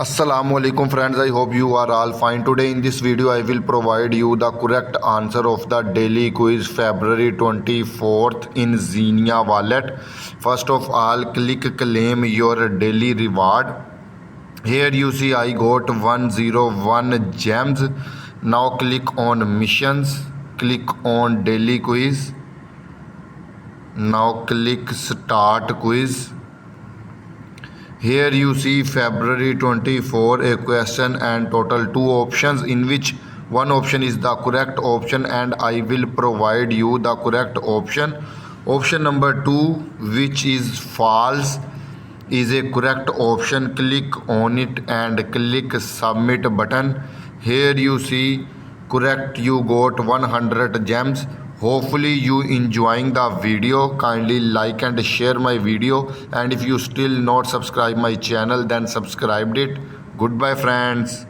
Assalamualaikum friends, I hope you are all fine. Today in this video I will provide you the correct answer of the daily quiz February 24th in XENEA Wallet. First of all, click claim your daily reward. Here you see I got 101 gems. Now click on missions, click on daily quiz. Now click start quiz. Here you see February 24 a question and total 2 options, in which one option is the correct option and I will provide you the correct option. Option number 2, which is false, is a correct option. Click on it and click submit button. Here you see correct, you got 100 gems. Hopefully you enjoying the video. Kindly like and share my video, and if you still not subscribe my channel then subscribe it. Goodbye friends.